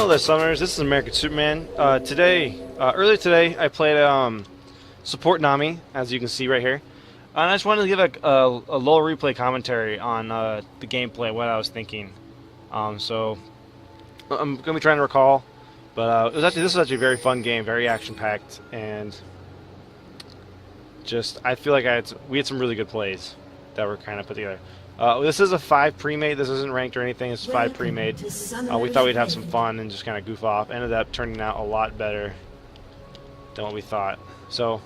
Hello there, Summers. This is American Superman. Earlier today, I played Support Nami, as you can see right here. And I just wanted to give a little replay commentary on the gameplay, what I was thinking. So I'm gonna be trying to recall, but this was actually a very fun game, very action-packed, and I feel like we had some really good plays that were kind of put together. This is a 5 pre-made. This isn't ranked or anything. It's 5 pre-made. We thought we'd have some fun and just kind of goof off. Ended up turning out a lot better than what we thought. So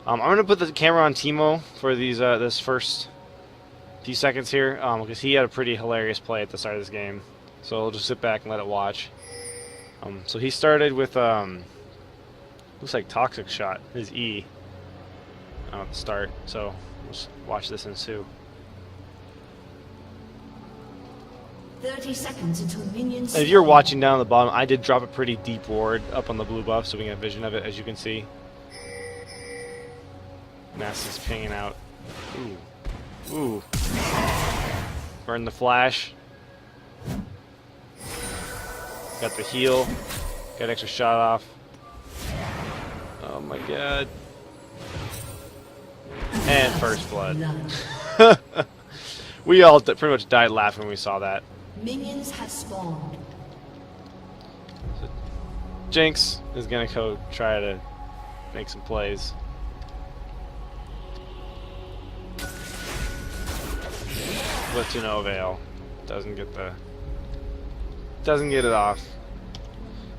I'm going to put the camera on Timo for this first few seconds here because he had a pretty hilarious play at the start of this game. So we'll just sit back and let it watch. So he started with looks like Toxic Shot, his E at the start. So we'll just watch this ensue. 30 seconds until minions. And if you're watching down at the bottom, I did drop a pretty deep ward up on the blue buff so we can get a vision of it, as you can see. Mass is pinging out. Ooh. Ooh. Burn the flash. Got the heal. Got extra shot off. Oh my god. And first blood. We all pretty much died laughing when we saw that. Minions have spawned. So Jinx is gonna go try to make some plays. But to no avail. Doesn't get it off.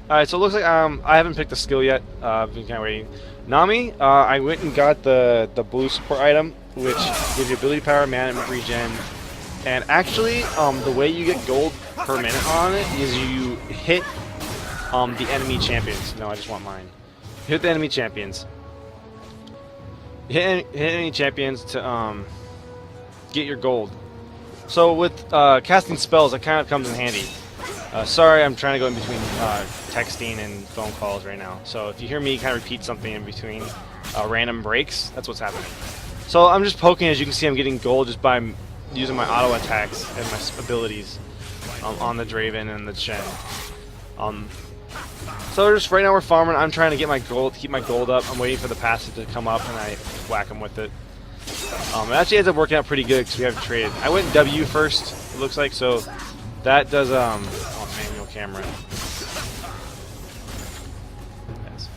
Alright, so it looks like I haven't picked a skill yet. I've been kinda waiting. Nami, I went and got the blue support item, which gives you ability power, mana regen. And actually, the way you get gold per minute on it is you hit the enemy champions. No, I just want mine. Hit the enemy champions. Hit enemy champions to get your gold. So with casting spells, it kind of comes in handy. Sorry, I'm trying to go in between texting and phone calls right now. So if you hear me kind of repeat something in between random breaks, that's what's happening. So I'm just poking. As you can see, I'm getting gold just by using my auto attacks and my abilities on the Draven and the Shen. So just right now we're farming. I'm trying to get my gold, keep my gold up. I'm waiting for the passive to come up and I whack them with it. It actually ends up working out pretty good because we have traded. I went W first, it looks like, so that does manual camera. Yes.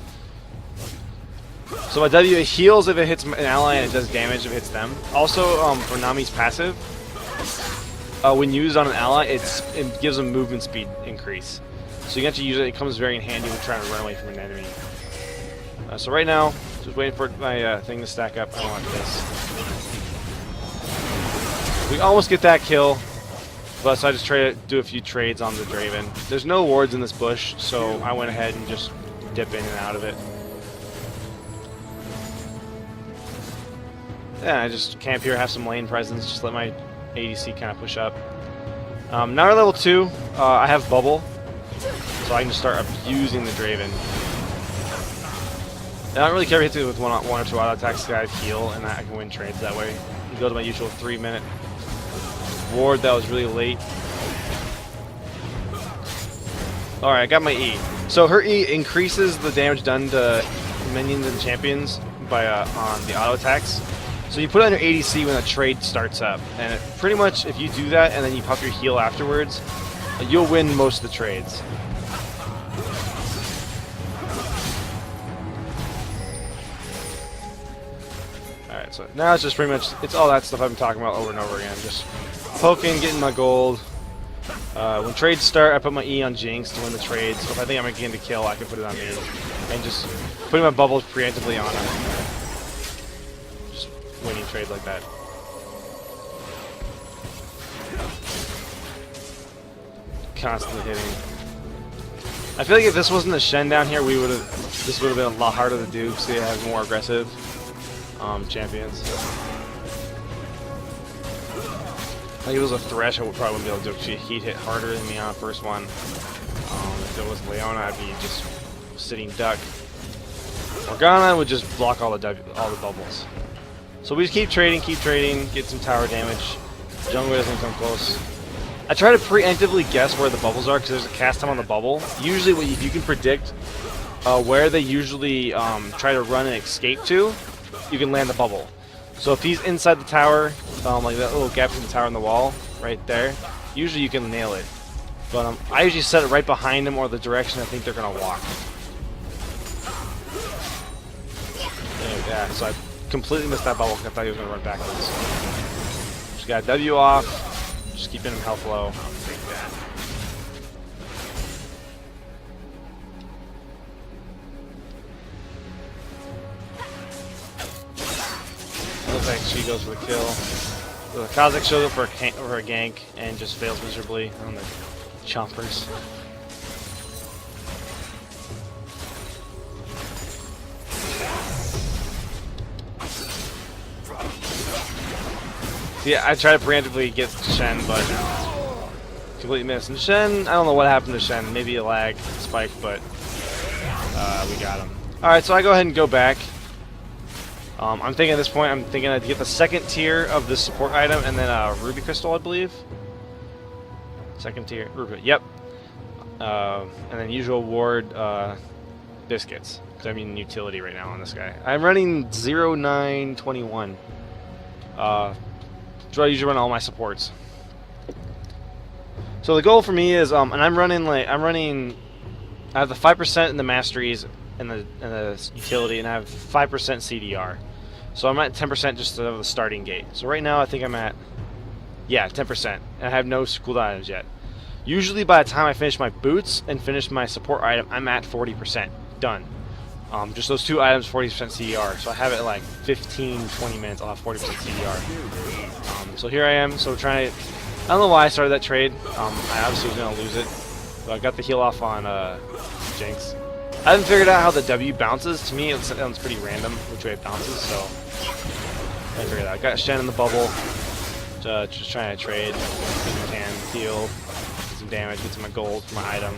So my W, it heals if it hits an ally and it does damage if it hits them. Also, for Nami's passive, when used on an ally, it gives them movement speed increase. So you have to use it. It comes very in handy when trying to run away from an enemy. So right now, just waiting for my thing to stack up. I want this. We almost get that kill, but so I just try to do a few trades on the Draven. There's no wards in this bush, so I went ahead and just dip in and out of it. Yeah, I just camp here, have some lane presence, just let my ADC kind of push up. Now we're level 2, I have bubble, so I can just start abusing the Draven. I don't really care if it hits me with one or two auto attacks, I have heal, and I can win trades that way. You go to my usual 3-minute ward that was really late. Alright, I got my E. So her E increases the damage done to minions and champions by on the auto attacks. So you put it on your ADC when a trade starts up, and pretty much if you do that and then you pop your heal afterwards, you'll win most of the trades. Alright, so now it's just pretty much, it's all that stuff I've been talking about over and over again. Just poking, getting my gold. When trades start, I put my E on Jinx to win the trades. So if I think I'm getting the kill, I can put it on me. And just putting my bubbles preemptively on him. Just winning trades like that. Constantly hitting. I feel like if this wasn't the Shen down here, this would have been a lot harder to do because they have more aggressive champions. Like if it was a Thresh, I probably wouldn't be able to do it because he'd hit harder than me on the first one. If it was Leona, I'd be just sitting duck. Morgana would just block all the bubbles. So we just keep trading, get some tower damage. Jungle doesn't come close. I try to preemptively guess where the bubbles are because there's a cast time on the bubble. Usually, if you can predict where they usually try to run and escape to, you can land the bubble. So if he's inside the tower, like that little gap between the tower and the wall, right there, usually you can nail it. But I usually set it right behind him or the direction I think they're gonna walk. Yeah, so I completely missed that bubble because I thought he was gonna run backwards. Just got W off, just keeping him health low. Looks like she goes for the kill. The Kazakh shows up for a gank and just fails miserably on the chompers. Yeah, I try to preemptively get Shen, but completely miss. And Shen, I don't know what happened to Shen. Maybe a lag spike, but we got him. Alright, so I go ahead and go back. I'm thinking at this point, I'm thinking I'd get the second tier of this support item and then a Ruby Crystal, I believe. Second tier, Ruby, yep. And then usual ward biscuits. Because I'm in utility right now on this guy. I'm running 0921. So I usually run all my supports. So the goal for me is, and I have the 5% in the masteries and the utility, and I have 5% CDR. So I'm at 10% just of the starting gate. So right now I think I'm at, yeah, 10%. And I have no cooldown items yet. Usually by the time I finish my boots and finish my support item, I'm at 40%. Done. Just those two items, 40% CDR. So I have it at like 15, 20 minutes, I'll have 40% CDR. So here I am, so trying to, I don't know why I started that trade. I obviously was going to lose it. But I got the heal off on Jinx. I haven't figured out how the W bounces. To me, it sounds pretty random which way it bounces, so I figured out. I got Shen in the bubble, just trying to trade. If you can, heal, get some damage, get some gold for my item.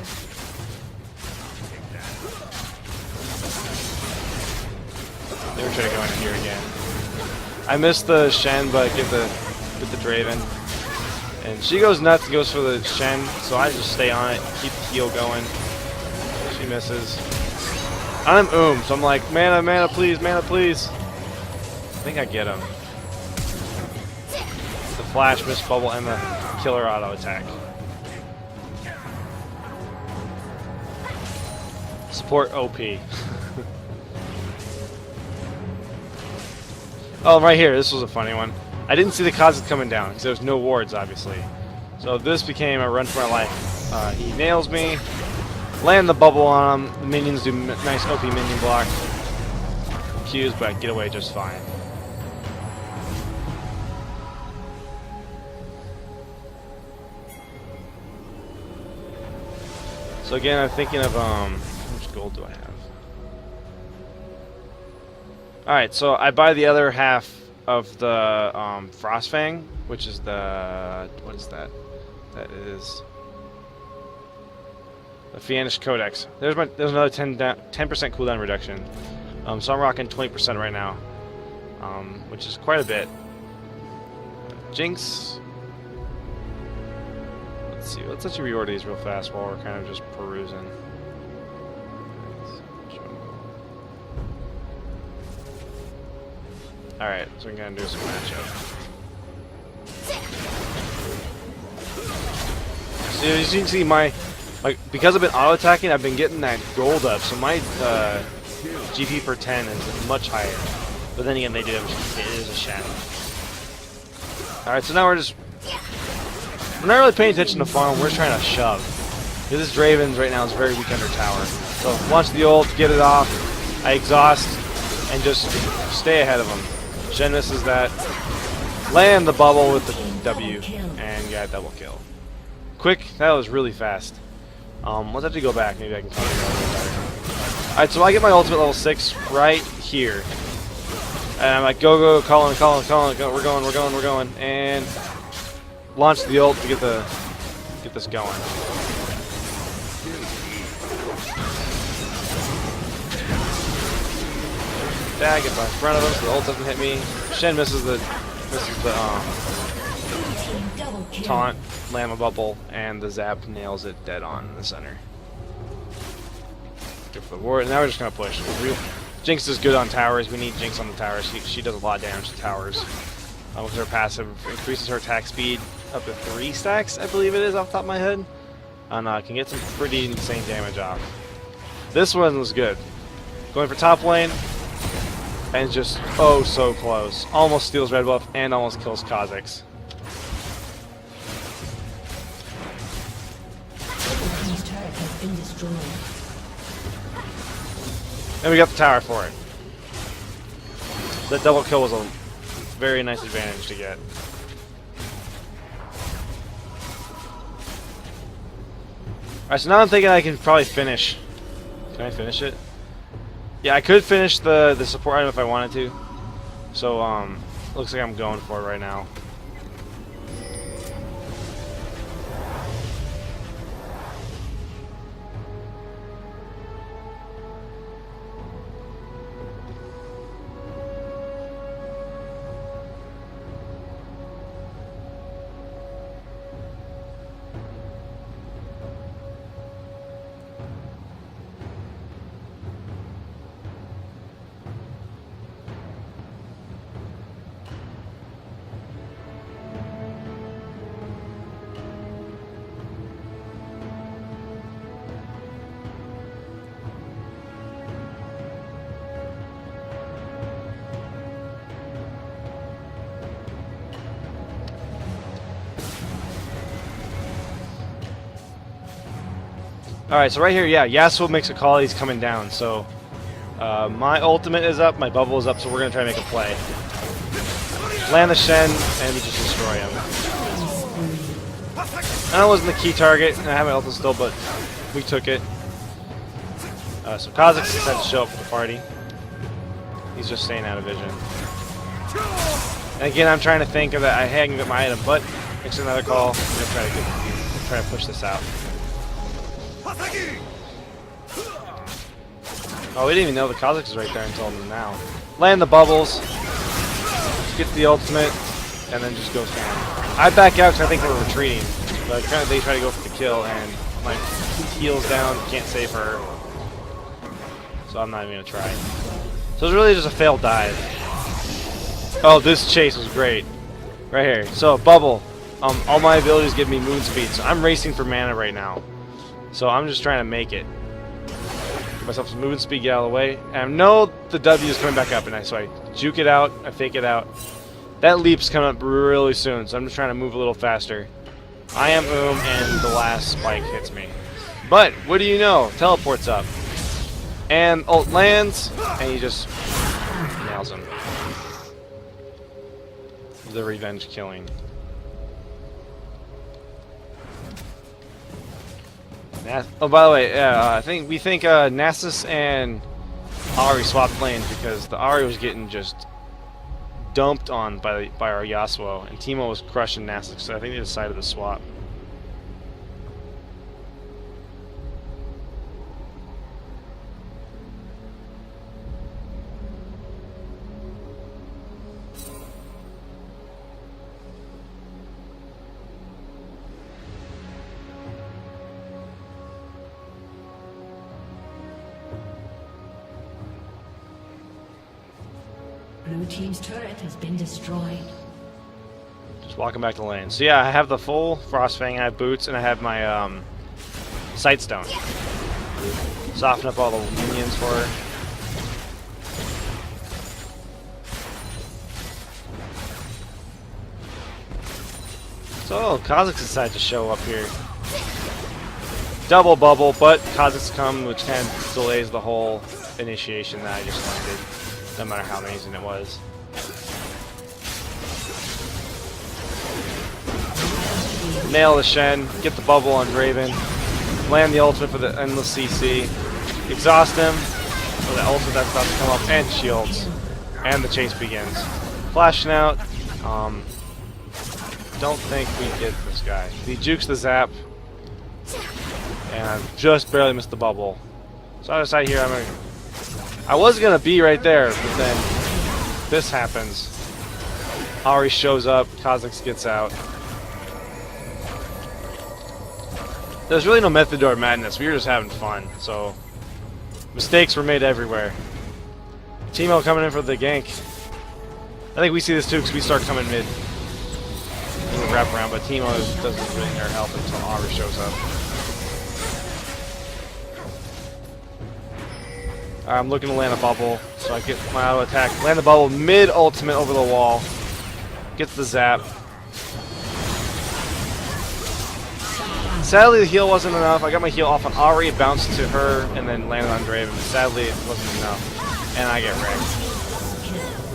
They were trying to go in here again. I missed the Shen, but get the Draven. And she goes nuts and goes for the Shen, so I just stay on it, keep the heal going. She misses. I'm so I'm like, mana please, mana please. I think I get him. The flash, miss bubble, and the killer auto attack. Support OP. Oh, right here, this was a funny one. I didn't see the Kazakh coming down because there was no wards, obviously. So this became a run for my life. He nails me. Land the bubble on him. The minions do nice OP minion block. Qs, but I get away just fine. So again, I'm thinking of how much gold do I have? All right, so I buy the other half of the Frostfang, which is the, what is that? That is the Fiendish Codex. There's another 10% cooldown reduction. So I'm rocking 20% right now, which is quite a bit. Jinx. Let's see. Let's actually reorder these real fast while we're kind of just perusing. All right, so we can do some matchup. So as you can see, because I've been auto attacking, I've been getting that gold up. So my GP per 10 is much higher. But then again, it is a Shen. All right, so now we're not really paying attention to farm. We're just trying to shove. Because this Draven's right now is very weak under tower. So launch the ult, get it off. I exhaust and just stay ahead of him. Shen misses that. Land the bubble with the W and got a double kill. Quick, that was really fast. Let's actually go back. Maybe I can cover it a little bit better. Alright, so I get my ultimate level 6 right here. And I'm like, go, calling, go, we're going. And launch the ult to get this going. Get by in front of him so the ult doesn't hit me. Shen misses the taunt, land a bubble, and the zap nails it dead on in the center. Good for the ward. Now we're just gonna push. Jinx is good on towers. We need Jinx on the towers. She does a lot of damage to towers. With her passive, increases her attack speed up to 3 stacks, I believe it is, off the top of my head. And can get some pretty insane damage off. This one was good. Going for top lane, and just oh so close. Almost steals red buff and almost kills Kha'Zix. His turret has been destroyed. And we got the tower for it. That double kill was a very nice advantage to get. Alright, so now I'm thinking I can probably finish. Can I finish it? Yeah, I could finish the support item if I wanted to. So, looks like I'm going for it right now. Alright, so right here, yeah, Yasuo makes a call, he's coming down, so my ultimate is up, my bubble is up, so we're going to try to make a play. Land the Shen, and we just destroy him. I know it wasn't the key target, and I have my ultimate still, but we took it. So Kha'Zix decided to show up for the party. He's just staying out of vision. And again, I'm trying to think of that. I hadn't got my item, but makes another call. I'm going to try to push this out. Oh, we didn't even know the Kha'Zix was right there until now. Land the bubbles, get the ultimate, and then just go spam. I back out because I think we're retreating, but they try to go for the kill, and my heal's down, can't save her, so I'm not even gonna try. So it's really just a failed dive. Oh, this chase was great, right here. So bubble, all my abilities give me moon speed, so I'm racing for mana right now. So I'm just trying to make it. Give myself some movement speed, get out of the way. And I know the W is coming back up, and so I juke it out, I fake it out. That leap's coming up really soon, so I'm just trying to move a little faster. I am and the last spike hits me. But, what do you know? Teleports up. And ult lands, and he just nails him. The revenge killing. Oh, by the way, yeah, we think Nasus and Ahri swapped lanes because the Ahri was getting just dumped on by our Yasuo, and Teemo was crushing Nasus, so I think they decided to swap. Blue team's turret has been destroyed. Just walking back to lane. So yeah, I have the full Frostfang, I have boots, and I have my Sightstone. Soften up all the minions for her. So Kha'Zix decided to show up here. Double bubble, but Kha'Zix come, which kind of delays the whole initiation that I just landed. No matter how amazing it was. Nail the Shen, get the bubble on Raven, land the ultimate for the endless CC, exhaust him for the ultimate that's about to come up, and shields. And the chase begins. Flashing out. Don't think we get this guy. He jukes the zap, and I just barely missed the bubble. So I decide here I was gonna be right there, but then this happens. Ahri shows up, Kha'Zix gets out. there's really no method to our madness. We were just having fun. So mistakes were made everywhere. Teemo coming in for the gank. I think we see this too because we start coming mid. We wrap around, but Teemo doesn't really need our help until Aubrey shows up. I'm looking to land a bubble, so I get my auto attack. Land the bubble mid ultimate over the wall. Gets the zap. Sadly, the heal wasn't enough. I got my heal off on Ari, bounced to her, and then landed on Draven. Sadly, it wasn't enough. And I get wrecked.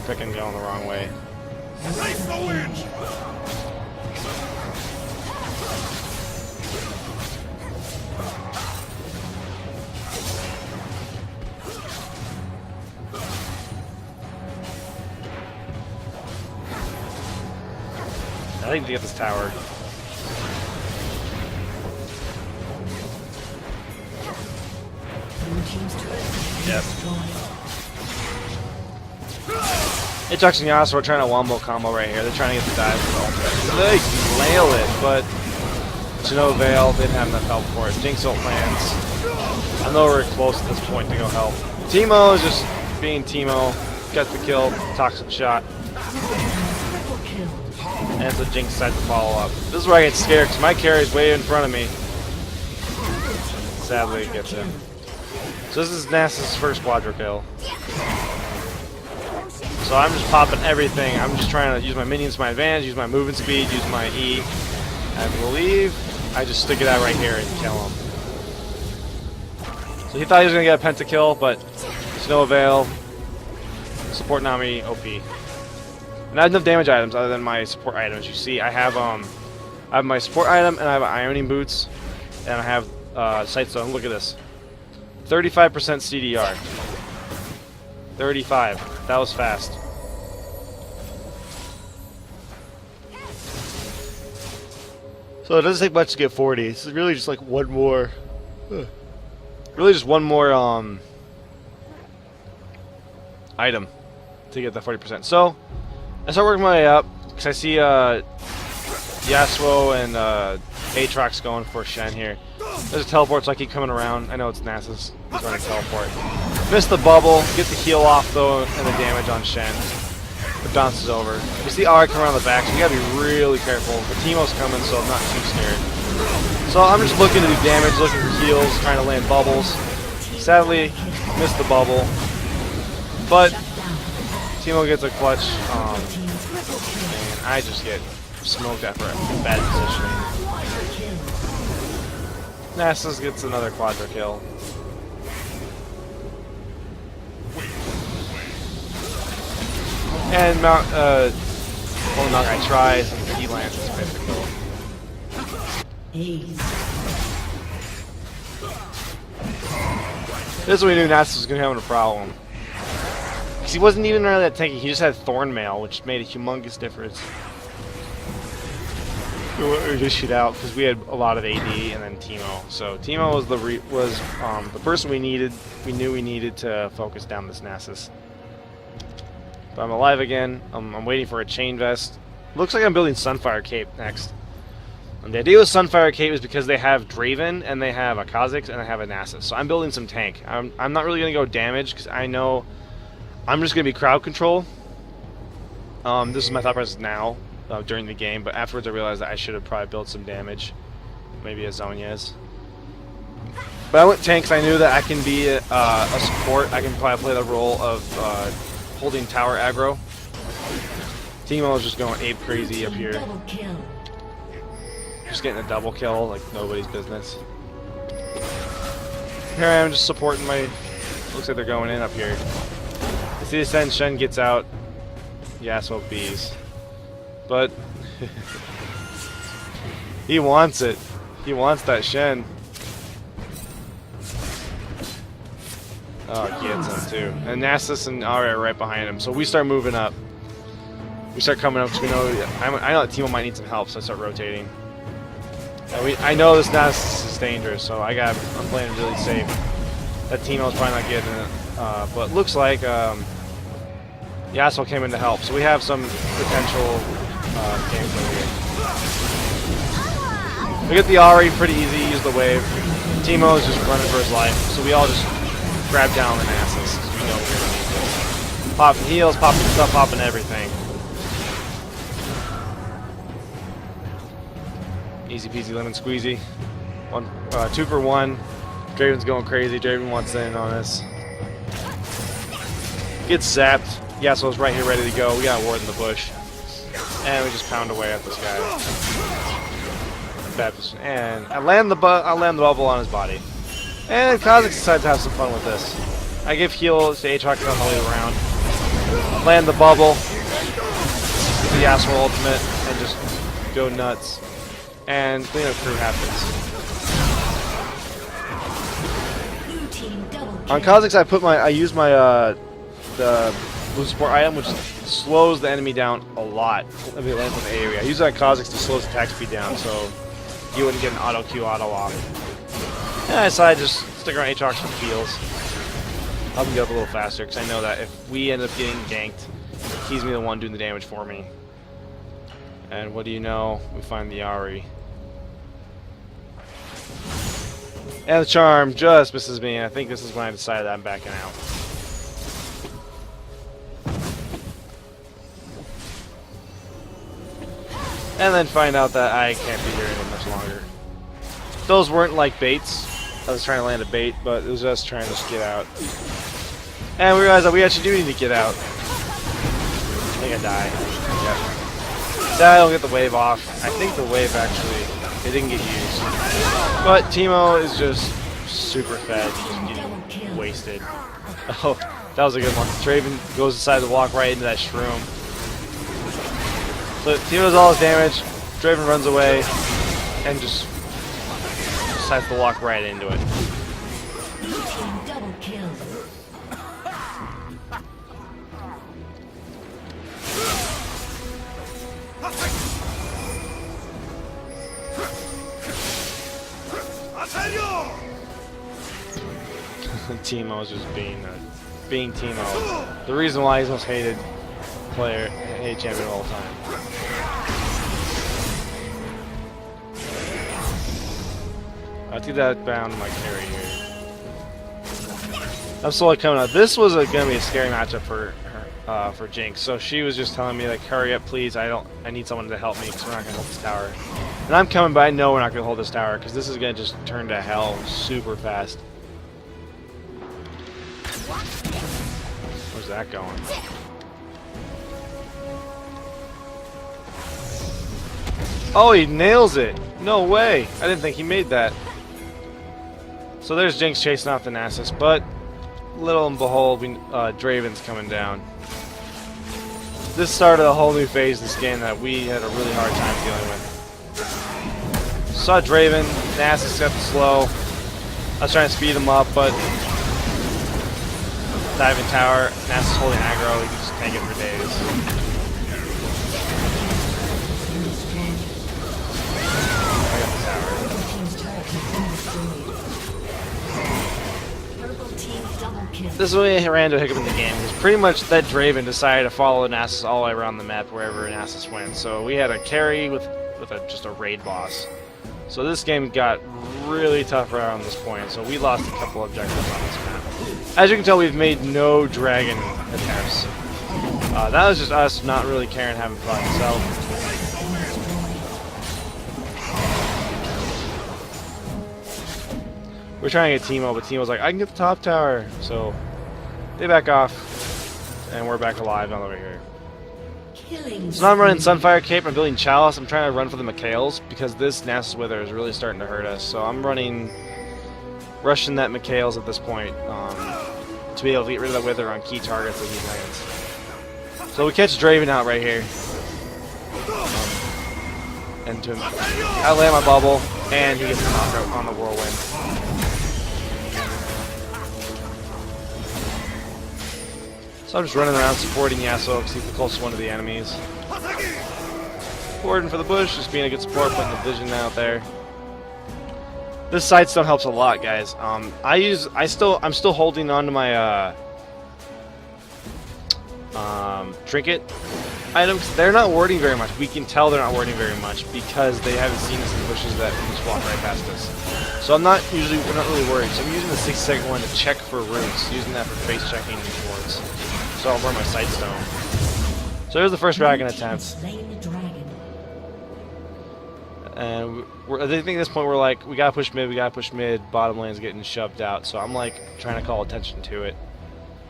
Freaking going the wrong way. I think to get this tower. Yep. Aatrox and Yasuo are trying a wombo combo right here. They're trying to get the dive with the ultimate. They nail it, but to no avail. They didn't have enough help for it. Jinx ult lands. I know we're close at this point to go help. Teemo is just being Teemo. Got the kill. Toxic shot. And so Jinx decides to follow up. This is where I get scared because my carry's way in front of me. Sadly, it gets him. So this is Nasus' first quadra kill. So I'm just popping everything. I'm just trying to use my minions to my advantage, use my movement speed, use my E. I believe I just stick it out right here and kill him. So he thought he was going to get a pentakill, but it's no avail. Support Nami OP. And I have enough damage items other than my support items. You see, I have my support item, and I have Ionian boots, and I have Sight Stone. Look at this, 35% CDR. 35. That was fast. So it doesn't take much to get 40. This is really just like one more. Really just one more item to get the 40%. So I start working my way up because I see Yasuo and Aatrox going for Shen here. There's a teleport, so I keep coming around. I know it's Nasus. He's running teleport. Miss the bubble. Get the heal off though, and the damage on Shen. It bounces over. We see Ari come around the back, so we gotta be really careful. The Teemo's coming, so I'm not too scared. So I'm just looking to do damage, looking for heals, trying to land bubbles. Sadly, missed the bubble. But Teemo gets a clutch, and I just get smoked after a bad positioning. Nasus gets another quadra kill. And Holy Mount Guy tries, and he lands his fifth kill. This is when we knew Nasus was going to have a problem. Because he wasn't even really that tanky, he just had Thorn Mail, which made a humongous difference. We just shoot out because we had a lot of AD and then Teemo. So Teemo was the person we needed. We knew we needed to focus down this Nasus. But I'm alive again. I'm waiting for a chain vest. Looks like I'm building Sunfire Cape next. And the idea with Sunfire Cape is because they have Draven and they have a Kha'Zix and I have a Nasus. So I'm building some tank. I'm not really gonna go damage because I know I'm just gonna be crowd control. This is my thought process now. During the game, but afterwards I realized that I should have probably built some damage. Maybe a Zhonya's. But I went tank because I knew that I can be a support. I can probably play the role of holding tower aggro. Teemo is just going ape crazy up here. Just getting a double kill like nobody's business. Here I am just supporting my... Looks like they're going in up here. I see the Sen Shen gets out. Yasuo B's. But he wants it. He wants that Shen. Oh, he gets him too. And Nasus and Ari are right behind him. So we start moving up. We start coming up because we know I know that Teemo might need some help, so I start rotating. And I know this Nasus is dangerous, so I'm playing really safe. That Teemo's probably not getting it, but looks like Yasuo came in to help, so we have some potential gameplay here. We get the Ari pretty easy, use the wave. Teemo is just running for his life, so we all just grab down the Nasus. We know we're gonna need this. Popping heals, popping stuff, popping everything. Easy peasy lemon squeezy. 2 for 1. Draven's going crazy. Draven wants in on us. Gets zapped. Yasuo's right here ready to go. We got a ward in the bush. And we just pound away at this guy. Bad position. And I land the bubble on his body. And Kha'Zix decides to have some fun with this. I give heal to Aatrox on the way around. Land the bubble. The Yasuo ultimate. And just go nuts. And cleanup crew happens. On Kha'Zix, I use my the blue support item, which slows the enemy down a lot. Let me land on the area. I use it on Kha'Zix to slow his attack speed down, so he wouldn't get an auto Q auto off. And I decided to just stick around Aatrox for heals. Help him get up a little faster, because I know that if we end up getting ganked, he's me the one doing the damage for me. And what do you know? We find the Ahri. And the charm just misses me, and I think this is when I decided that I'm backing out. And then find out that I can't be here any much longer. Those weren't like baits. I was trying to land a bait, but it was just trying to just get out. And we realized that we actually do need to get out. I think I die. Yep. I don't get the wave off. I think the wave actually, it didn't get used. But Teemo is just super fed. He's just getting wasted. Oh, that was a good one. Draven goes inside to walk right into that shroom. So Teemo does all his damage. Draven runs away and just decides to walk right into it. Double kill. Teemo is just being Teemo. The reason why he's the most hated player, hated champion of all time. I'll get that bound to my carry here. I'm slowly coming up. This was going to be a scary matchup for her, for Jinx. So she was just telling me like, hurry up, please. I need someone to help me because we're not going to hold this tower. And I'm coming, but I know we're not going to hold this tower because this is going to just turn to hell super fast. Where's that going? Oh, he nails it! No way! I didn't think he made that. So there's Jinx chasing off the Nasus, but little and behold, Draven's coming down. This started a whole new phase in this game that we had a really hard time dealing with. Saw Draven, Nasus got the slow. I was trying to speed him up, but diving tower, Nasus holding aggro, he can just tank it for days. I got the tower. This is when we ran into a hiccup in the game, because pretty much that Draven decided to follow Nasus all the way around the map wherever Nasus went. So we had a carry with just a raid boss. So this game got really tough around this point, so we lost a couple objectives on this map. As you can tell, we've made no dragon attempts. That was just us not really caring, having fun. So we're trying to get Teemo, but Teemo's like, I can get the top tower. So they back off, and we're back alive all over here. So now I'm running Sunfire Cape, I'm building Chalice, I'm trying to run for the Mikhails, because this Nasus Wither is really starting to hurt us. So I'm rushing that Mikhails at this point, to be able to get rid of the Wither on key targets that he lands. So we catch Draven out right here. And I land my bubble, and he gets the knockout on the Whirlwind. So I'm just running around supporting Yasuo because he's the closest one to the enemies. Supporting for the bush, just being a good support, putting the vision out there. This sidestone helps a lot, guys. I'm still holding on to my trinket. items. They're not warding very much. We can tell they're not warding very much because they haven't seen us in bushes that just walk right past us. So we're not really worried. So I'm using the 60-second one to check for roots, using that for face checking these wards. So I'll burn my sight stone. So here's the first dragon attempt. Slain the dragon. And I think at this point we're like, we gotta push mid, bottom lane's getting shoved out. So I'm like trying to call attention to it.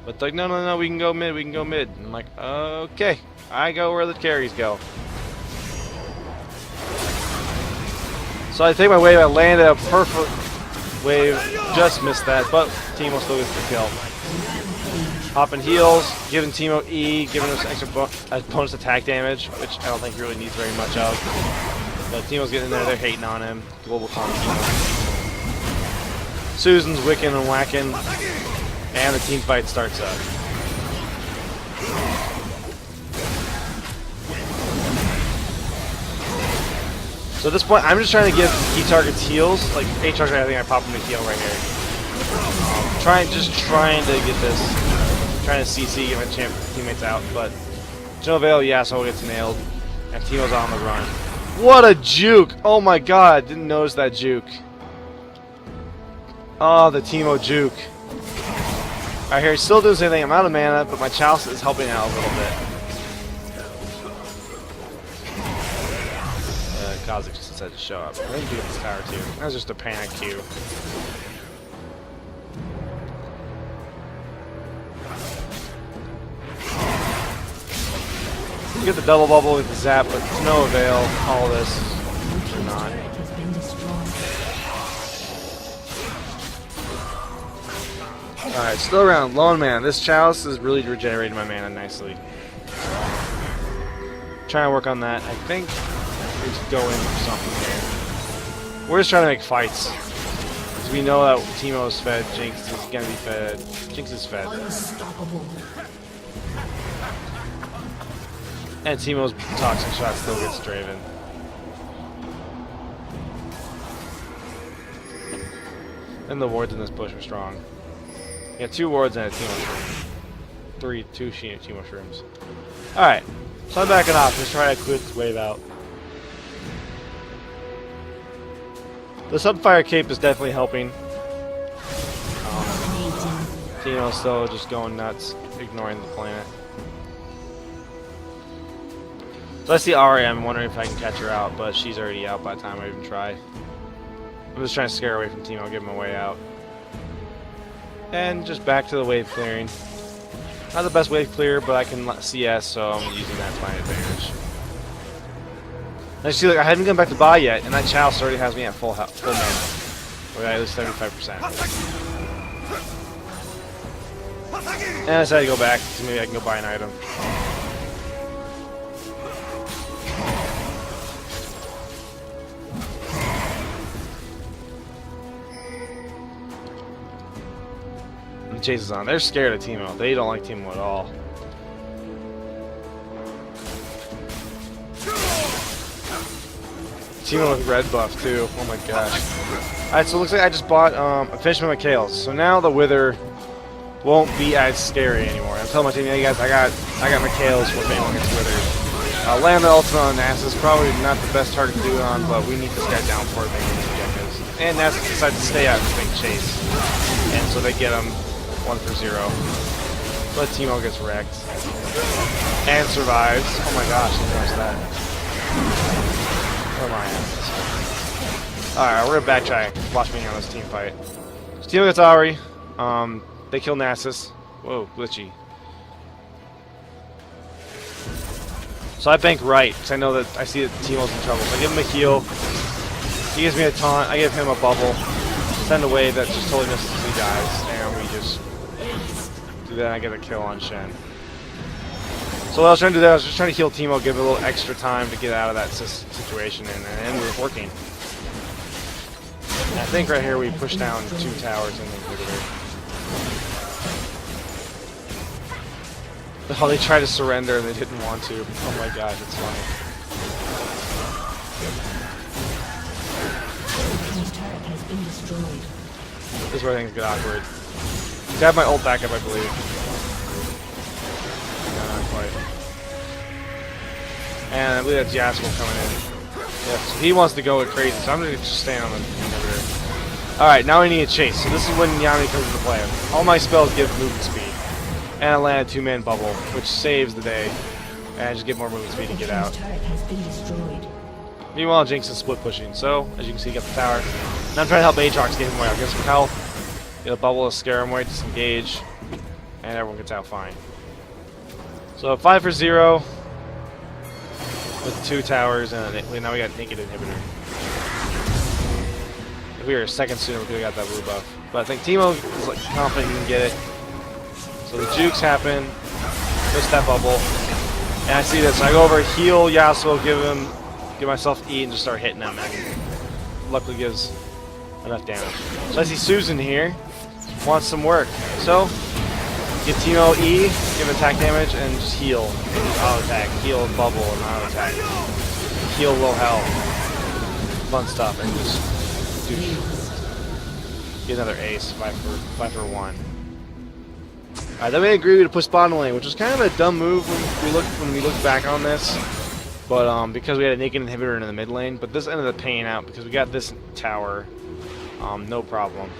But like, no, we can go mid. And I'm like, okay, I go where the carries go. So I take my wave, I landed a perfect wave, just missed that, but Teemo still gets the kill. Hopping heals, giving Teemo E, giving us extra bonus attack damage, which I don't think he really needs very much of. But Teemo's getting in there, they're hating on him. Global calm Teemo. Susan's wicking and whacking, and the team fight starts up. So at this point, I'm just trying to give key targets heals. Like H-Target, I think I pop him a heal right here. Just trying to get this. Trying to CC, get my teammates out, but to no avail, Yasuo gets nailed, and Teemo's on the run. What a juke! Oh my god, didn't notice that juke. Oh, the Teemo juke. Alright, here, he's still doing the same thing. I'm out of mana, but my Chalice is helping out a little bit. Kha'Zix just decided to show up. I think he get this tower too. That was just a panic Q. You get the double bubble with the zap, but to no avail. All this or not. Alright, still around. Lone man. This Chalice is really regenerating my mana nicely. Trying to work on that. I think we just go in for something here. We're just trying to make fights. Because we know that Teemo is fed, Jinx is going to be fed. Jinx is fed. Unstoppable. And Teemo's toxic shot still gets Draven. And the wards in this push are strong. Yeah, 2 wards and a Teemo shroom. 2 Teemo shrooms. Alright, so I'm backing off. Just trying to quit this wave out. The Subfire Cape is definitely helping. Teemo's still just going nuts, ignoring the planet. So I see Ahri, I'm wondering if I can catch her out, but she's already out by the time I even try. I'm just trying to scare her away from Teemo, give him a way out. And just back to the wave clearing. Not the best wave clear, but I can CS, so I'm using that to my advantage. And see, look, I haven't gone back to buy yet, and that Chalice already has me at full mana. Or at least 75%. And I decided to go back, so maybe I can go buy an item. And Chase is on. They're scared of Teemo. They don't like Teemo at all. Teemo with red buff too. Oh my gosh. Alright, so it looks like I just bought I finished my Mikhails. So now the Wither won't be as scary anymore. I'm telling my team, hey guys, I got Mikhails for if anyone gets Withered. Land the ultimate on Nasus, probably not the best target to do it on, but we need this guy down for it, making these objectives. And Nasus decides to stay out of the big chase. And so they get him 1 for 0. But Teemo gets wrecked. And survives. Oh my gosh, I noticed that. Where am I at? Alright, we're gonna backtrack. Watch me on this team fight. So Teemo gets Ahri. They kill Nasus. Whoa, glitchy. So I bank right, because I know that I see that Teemo's in trouble. So I give him a heal. He gives me a taunt. I give him a bubble. Send a wave that just totally misses as he dies. And we just do that and I get a kill on Shen. So what I was trying to do there, I was just trying to heal Teemo, give it a little extra time to get out of that situation, and it ended up working. And I think right here we push down 2 towers in the inhibitor. Oh, they tried to surrender and they didn't want to. Oh my gosh, it's funny. His turret has been destroyed. This is where things get awkward. I have my ult back up, I believe. No, not quite. And I believe that's Yasuo coming in. Yep, so he wants to go crazy, so I'm going to just stand on the inhibitor. Alright, now we need a chase. So this is when Nami comes into play. All my spells give movement speed. And I land a 2-man bubble, which saves the day. And I just get more movement speed to get out. Turret has been destroyed. Meanwhile, Jinx is split pushing. So, as you can see, got the tower. And I'm trying to help Aatrox get him away. I'll get some health. Get a bubble to scare him away, disengage. And everyone gets out fine. So 5 for 0. With 2 towers, and now we got Naked Inhibitor. If we were a second sooner, we could have got that blue buff. But I think Teemo is like confident he can get it. So the jukes happen. Missed that bubble. And I see this. I go over, heal Yasuo, give myself E, and just start hitting him. And luckily gives enough damage. So I see Susan here. Wants some work. So give Teemo E, give attack damage, and just heal. Auto attack, heal bubble, and auto attack. Heal low health. Fun stuff, and just get another ace, 5 for 1. Alright, then we agreed to push bottom lane, which was kind of a dumb move when we look back on this. But because we had a naked inhibitor in the mid lane, but this ended up paying out because we got this tower, no problem.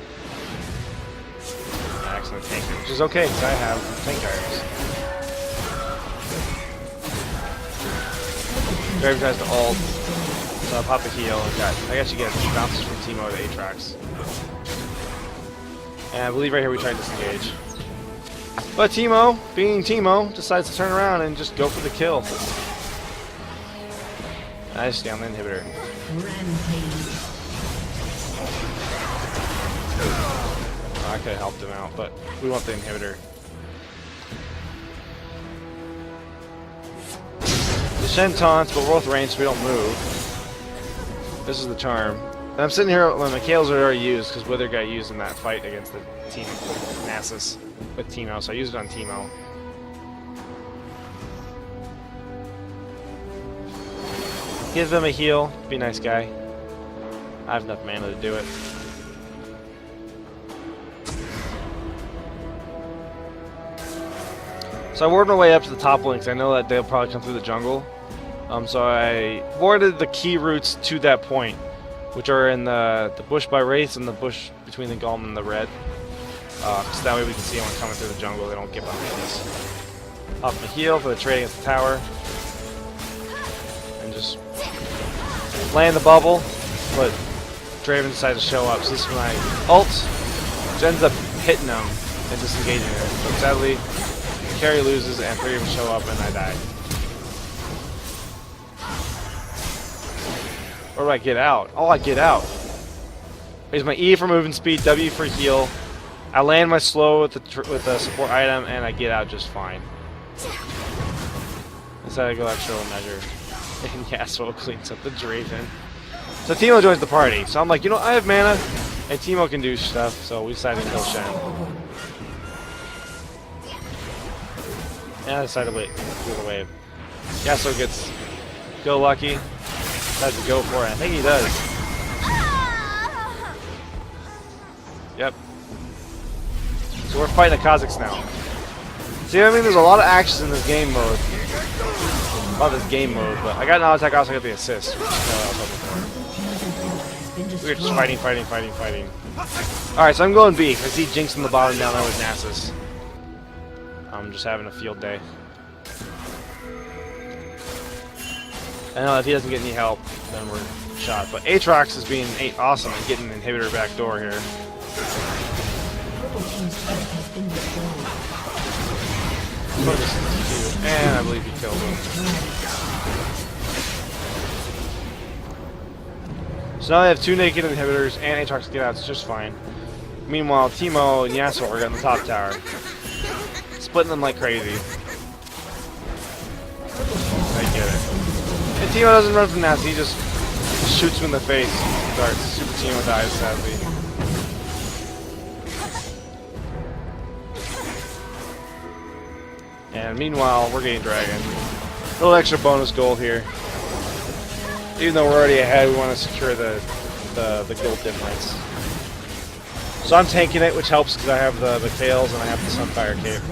Excellent tanking, which is okay because I have tank items. Draven tries to ult, so I'll pop a heal and I guess you get a few bounces from Teemo to Aatrox. And I believe right here we try to disengage. But Teemo, being Teemo, decides to turn around and just go for the kill. And I just stay on the inhibitor. I could have helped him out, but we want the inhibitor. The Shen taunts, but we're both ranged, so we don't move. This is the charm. And I'm sitting here when Mikhail's are already used, because Wither got used in that fight against the team Nasus with Teemo, so I used it on Teemo. Give him a heal, be a nice guy. I have enough mana to do it. So I warded my way up to the top lane because I know that they'll probably come through the jungle. So I warded the key routes to that point, which are in the bush by Wraith and the bush between the Golem and the Red. So that way we can see them coming through the jungle, they don't get behind us. Up the heal for the trade against the tower. And just land the bubble, but Draven decides to show up. So this is when I ult, which ends up hitting them and disengaging it. But sadly, carry loses and 3 of them show up and I die. Or do I get out? Oh, I get out. Here's my E for movement speed, W for heal. I land my slow with the support item and I get out just fine. Decided to go extra measure. And Yasuo cleans up the Draven. So Teemo joins the party. So I'm like, you know, I have mana and Teemo can do stuff, so we decided to kill Shen. And I decided to wait through the wave. Yasuo gets go lucky. Decides to go for it. I think he does. Yep. So we're fighting the Kazakhs now. See what I mean? There's a lot of actions in this game mode. But I got an auto attack, I also got the assist. Which is what I was hoping for. We're just fighting. Alright, so I'm going B. I see Jinx in the bottom down there with Nasus. I'm just having a field day. I know if he doesn't get any help, then we're shot. But Aatrox is being awesome and getting an inhibitor back door here. And I believe he killed him. So now they have 2 naked inhibitors and Aatrox get out, it's just fine. Meanwhile, Teemo and Yasuo are on the top tower. Splitting them like crazy. I get it. And Teemo doesn't run from Nasus, he just shoots him in the face. Starts. Super Teemo dies, sadly. And meanwhile, we're getting Dragon. A little extra bonus gold here. Even though we're already ahead, we want to secure the gold difference. So I'm tanking it, which helps because I have the tails and I have the Sunfire Cape.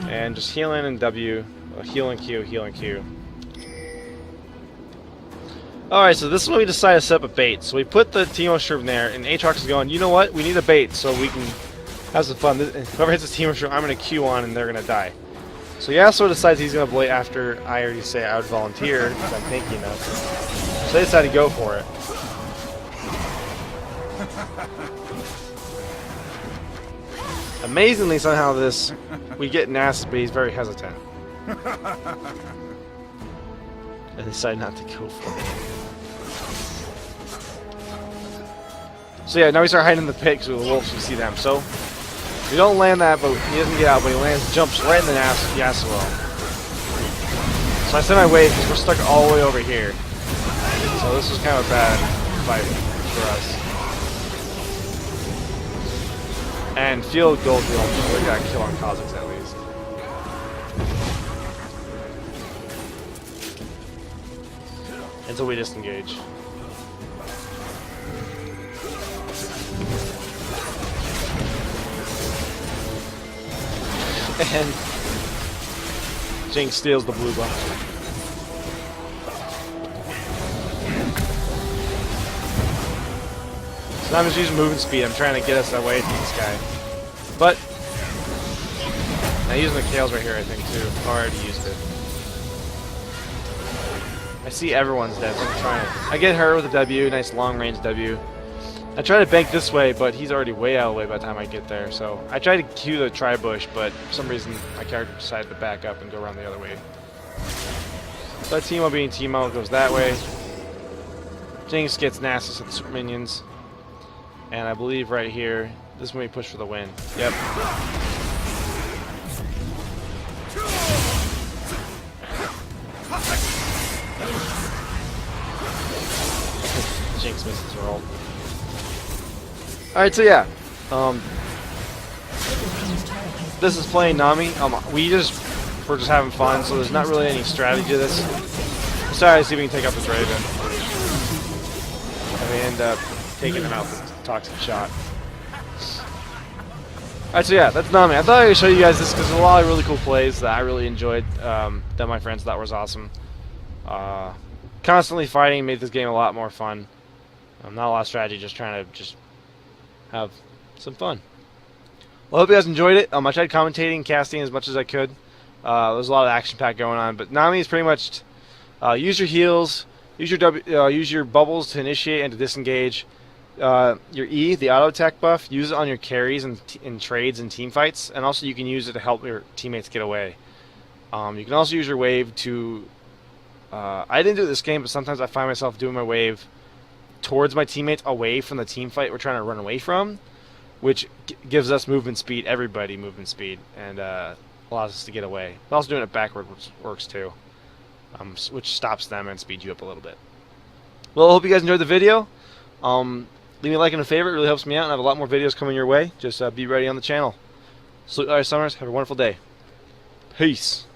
And just healing and W, heal and Q, heal and Q. Alright, so this is when we decide to set up a bait. So we put the Teemo Shrimp there, and Aatrox is going, you know what? We need a bait so we can have some fun. Whoever hits this Teemo Shrimp, I'm going to Q on and they're going to die. So Yasuo decides he's going to blade after I already say I would volunteer, because I'm tanky enough. So they decide to go for it. Amazingly, somehow we get Nasus, but he's very hesitant. I decided not to go for it. So yeah, now we start hiding in the pit because with the wolves we see them. So we don't land that, but he doesn't get out, but he lands, jumps right in the Yasuo. So I send my wave because we're stuck all the way over here. So this was kind of a bad fight for us. And field gold, we got a kill on Kha'Zix at least. Until we disengage. And Jinx steals the blue buff. So I'm just using movement speed. I'm trying to get us away from this guy. But I'm using the Kales right here, I think, too. I already used it. I see everyone's dead, so I'm trying. I get her with a W, nice long range W. I try to bank this way, but he's already way out of the way by the time I get there. So I try to cue the tri-bush, but for some reason my character decided to back up and go around the other way. So Teemo being Teemo goes that way. Jinx gets Nasus with the super minions. And I believe right here, this is when we push for the win. Yep. Jinx misses her ult. Alright, so yeah. This is playing Nami. We're just having fun, so there's not really any strategy to this. Besides, see if we can take out the Draven. And we end up taking him out with a toxic shot. Alright, so yeah, that's Nami. I thought I would show you guys this because there's a lot of really cool plays that I really enjoyed, that my friends thought was awesome. Constantly fighting made this game a lot more fun. Not a lot of strategy, just trying to have some fun. Well, I hope you guys enjoyed it. I tried commentating and casting as much as I could. There's a lot of action pack going on, but Nami is pretty much use your heals, use your bubbles to initiate and to disengage. Your E, the auto attack buff, use it on your carries in trades and team fights, and also you can use it to help your teammates get away. You can also use your wave to. I didn't do it this game, but sometimes I find myself doing my wave towards my teammates away from the team fight we're trying to run away from, which gives us movement speed, everybody movement speed, and allows us to get away. But also doing it backward works too, which stops them and speeds you up a little bit. Well, I hope you guys enjoyed the video. Leave me a like and a favorite, it really helps me out, and I have a lot more videos coming your way. Just be ready on the channel. So, alright, Summers, have a wonderful day. Peace.